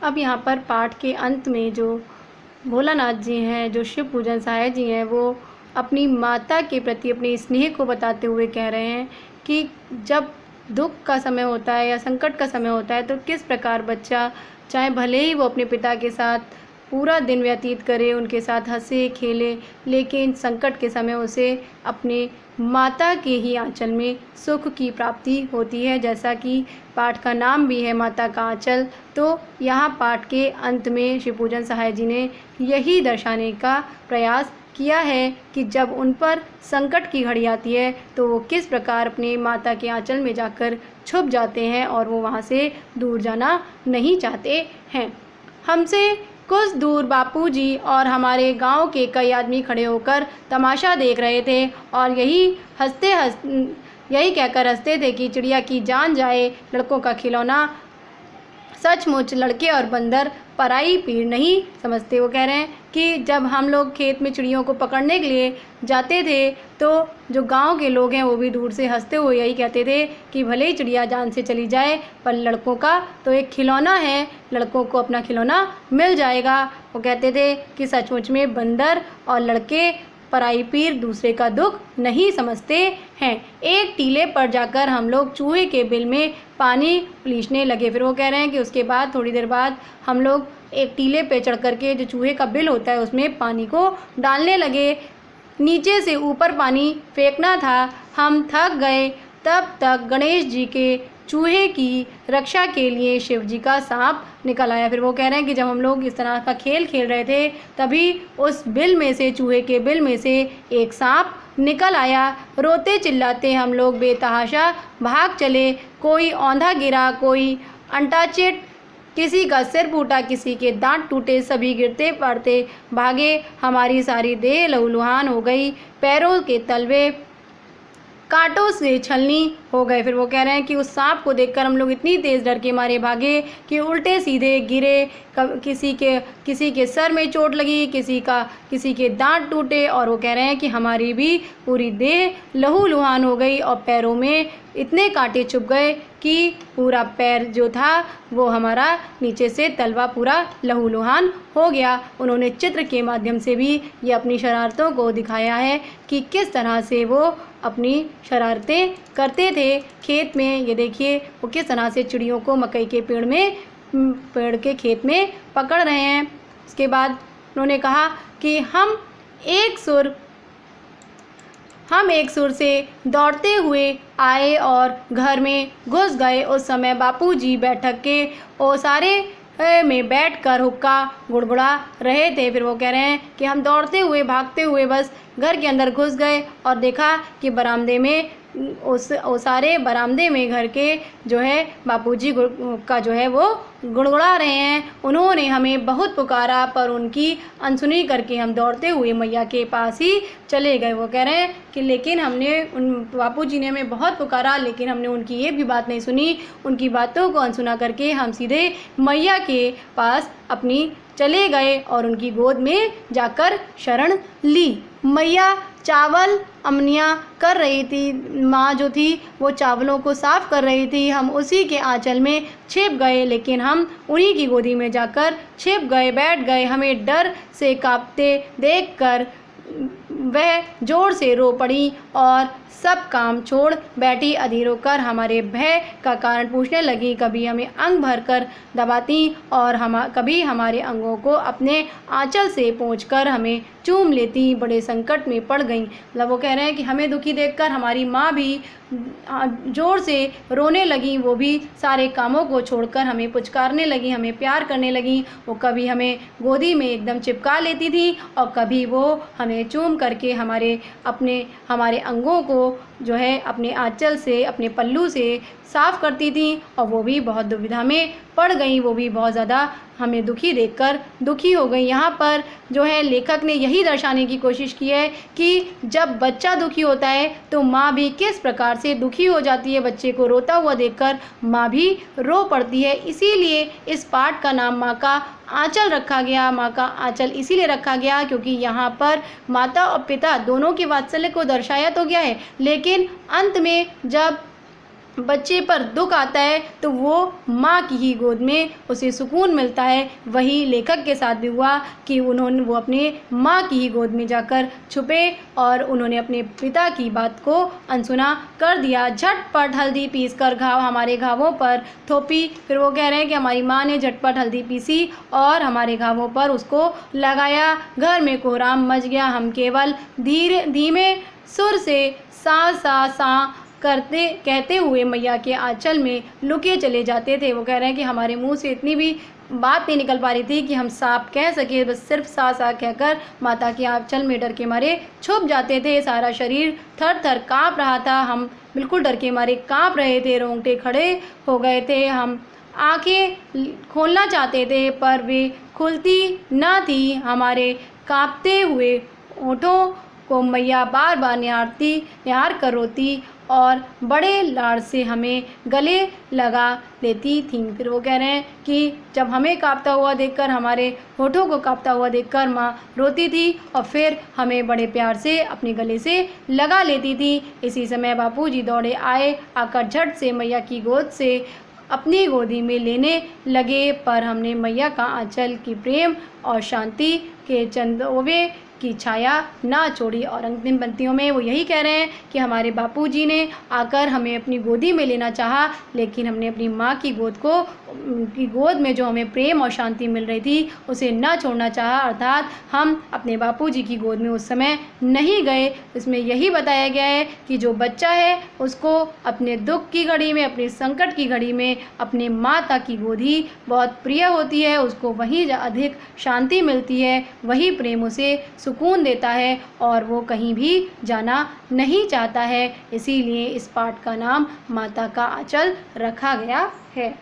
अब यहाँ पर पाठ के अंत में जो भोलानाथ जी हैं, जो शिव पूजन सहाय जी हैं, वो अपनी माता के प्रति अपने स्नेह को बताते हुए कह रहे हैं कि जब दुख का समय होता है या संकट का समय होता है तो किस प्रकार बच्चा, चाहे भले ही वो अपने पिता के साथ पूरा दिन व्यतीत करे, उनके साथ हंसे खेले, लेकिन संकट के समय उसे अपने माता के ही आंचल में सुख की प्राप्ति होती है। जैसा कि पाठ का नाम भी है माता का आंचल, तो यहाँ पाठ के अंत में शिव पूजन सहाय जी ने यही दर्शाने का प्रयास किया है कि जब उन पर संकट की घड़ी आती है तो वो किस प्रकार अपने माता के आंचल में जाकर छुप जाते हैं और वो वहाँ से दूर जाना नहीं चाहते हैं। हमसे कुछ दूर बापूजी और हमारे गांव के कई आदमी खड़े होकर तमाशा देख रहे थे और यही कहकर हंसते थे कि चिड़िया की जान जाए, लड़कों का खिलौना। सचमुच लड़के और बंदर पराई पीड़ नहीं समझते। वो कह रहे हैं कि जब हम लोग खेत में चिड़ियों को पकड़ने के लिए जाते थे तो जो गांव के लोग हैं वो भी दूर से हंसते हुए यही कहते थे कि भले ही चिड़िया जान से चली जाए पर लड़कों का तो एक खिलौना है, लड़कों को अपना खिलौना मिल जाएगा। वो कहते थे कि सचमुच में बंदर और लड़के पराई पीर दूसरे का दुख नहीं समझते हैं। एक टीले पर जाकर हम लोग चूहे के बिल में पानी उलीचने लगे। फिर वो कह रहे हैं कि उसके बाद थोड़ी देर बाद हम लोग एक टीले पे चढ़ करके जो चूहे का बिल होता है उसमें पानी को डालने लगे। नीचे से ऊपर पानी फेंकना था, हम थक गए। तब तक गणेश जी के चूहे की रक्षा के लिए शिव जी का सांप निकल आया। फिर वो कह रहे हैं कि जब हम लोग इस तरह का खेल खेल रहे थे तभी उस बिल में से, चूहे के बिल में से एक सांप निकल आया। रोते चिल्लाते हम लोग बेतहाशा भाग चले। कोई औंधा गिरा, कोई अंटाचिट, किसी का सिर फूटा, किसी के दांत टूटे, सभी गिरते पड़ते भागे। हमारी सारी देह लहूलुहान हो गई, पैरों के तलवे कांटों से छलनी हो गए। फिर वो कह रहे हैं कि उस सांप को देखकर हम लोग इतनी तेज़ डर के मारे भागे कि उल्टे सीधे गिरे। किसी के सर में चोट लगी, किसी के दांत टूटे और वो कह रहे हैं कि हमारी भी पूरी देह लहूलुहान हो गई और पैरों में इतने कांटे चुभ गए कि पूरा पैर जो था वो हमारा नीचे से तलवा पूरा लहूलुहान हो गया। उन्होंने चित्र के माध्यम से भी ये अपनी शरारतों को दिखाया है कि किस तरह से वो अपनी शरारतें करते थे खेत में। ये देखिए वो किस तरह से चिड़ियों को मकई के पेड़ के खेत में पकड़ रहे हैं। उसके बाद उन्होंने कहा कि हम एक सुर से दौड़ते हुए आए और घर में घुस गए। उस समय बापूजी बैठक के ओसारे में बैठकर हुक्का गुड़गुड़ा रहे थे। फिर वो कह रहे हैं कि हम दौड़ते हुए भागते हुए बस घर के अंदर घुस गए और देखा कि बरामदे में ओसारे बरामदे में घर के जो है बापूजी का जो है वो गुड़गुड़ा रहे हैं। उन्होंने हमें बहुत पुकारा पर उनकी अनसुनी करके हम दौड़ते हुए मैया के पास ही चले गए। वो कह रहे हैं कि लेकिन बापूजी ने हमें बहुत पुकारा लेकिन हमने उनकी ये भी बात नहीं सुनी। उनकी बातों को अनसुना करके हम सीधे मैया के पास अपनी चले गए और उनकी गोद में जाकर शरण ली। मैया चावल अमनिया कर रही थी, माँ जो थी वो चावलों को साफ़ कर रही थी। हम उसी के आंचल में छिप गए, लेकिन हम उन्हीं की गोदी में जाकर छिप गए, बैठ गए। हमें डर से कांपते देखकर वह ज़ोर से रो पड़ी और सब काम छोड़ बैठी। अधीर होकर हमारे भय का कारण पूछने लगी। कभी हमें अंग भर कर दबाती और कभी हमारे अंगों को अपने आंचल से पोंछकर हमें चूम लेती। बड़े संकट में पड़ गईं। मतलब वो कह रहे हैं कि हमें दुखी देखकर हमारी माँ भी ज़ोर से रोने लगी। वो भी सारे कामों को छोड़कर हमें पुचकारने लगी, हमें प्यार करने लगी। वो कभी हमें गोदी में एकदम चिपका लेती थी और कभी वो हमें चूम करके हमारे अंगों को जो है अपने आंचल से, अपने पल्लू से साफ़ करती थी। और वो भी बहुत दुविधा में पड़ गई, वो भी बहुत ज़्यादा हमें दुखी देखकर दुखी हो गई। यहाँ पर जो है लेखक ने यही दर्शाने की कोशिश की है कि जब बच्चा दुखी होता है तो माँ भी किस प्रकार से दुखी हो जाती है। बच्चे को रोता हुआ देखकर माँ भी रो पड़ती है। इसीलिए इस पाठ का नाम माँ का आंचल रखा गया। माँ का आंचल इसीलिए रखा गया क्योंकि यहाँ पर माता और पिता दोनों के वात्सल्य को दर्शाया तो गया है, लेकिन अंत में जब बच्चे पर दुख आता है तो वो माँ की ही गोद में उसे सुकून मिलता है। वही लेखक के साथ भी हुआ कि वो अपने माँ की ही गोद में जाकर छुपे और उन्होंने अपने पिता की बात को अनसुना कर दिया। झटपट हल्दी पीसकर हमारे घावों पर थोपी। फिर वो कह रहे हैं कि हमारी माँ ने झटपट हल्दी पीसी और हमारे घावों पर उसको लगाया। घर में कोहराम मच गया। हम केवल धीमे सुर से सा सा सा कहते हुए मैया के आंचल में लुके चले जाते थे। वो कह रहे हैं कि हमारे मुंह से इतनी भी बात नहीं निकल पा रही थी कि हम साफ कह सके, बस सिर्फ सा सा कहकर माता के आंचल में डर के मारे छुप जाते थे। सारा शरीर थर थर काँप रहा था। हम बिल्कुल डर के मारे काँप रहे थे, रोंगटे खड़े हो गए थे। हम आंखें खोलना चाहते थे पर वे खुलती ना थी। हमारे काँपते हुए होठों को मैया बार बार निहार कर रोती और बड़े लाड़ से हमें गले लगा लेती थीं। फिर वो कह रहे हैं कि जब हमें काँपता हुआ देखकर, हमारे होठों को काँपता हुआ देखकर माँ रोती थी और फिर हमें बड़े प्यार से अपने गले से लगा लेती थी। इसी समय बापूजी दौड़े आए, आकर झट से मैया की गोद से अपनी गोदी में लेने लगे, पर हमने मैया का आंचल की प्रेम और शांति के चंदोवे की छाया ना छोड़ी। और अंतिम पंक्तियों में वो यही कह रहे हैं कि हमारे बापूजी ने आकर हमें अपनी गोदी में लेना चाहा, लेकिन हमने अपनी माँ की गोद में जो हमें प्रेम और शांति मिल रही थी उसे ना छोड़ना चाहा, अर्थात हम अपने बापूजी की गोद में उस समय नहीं गए। इसमें यही बताया गया है कि जो बच्चा है उसको अपने दुख की घड़ी में, अपने संकट की घड़ी में अपने माता की गोद ही बहुत प्रिय होती है। उसको वहीं अधिक शांति मिलती है, वही प्रेम उसे सुकून देता है और वो कहीं भी जाना नहीं चाहता है। इसीलिए इस पाठ का नाम माता का आंचल रखा गया है।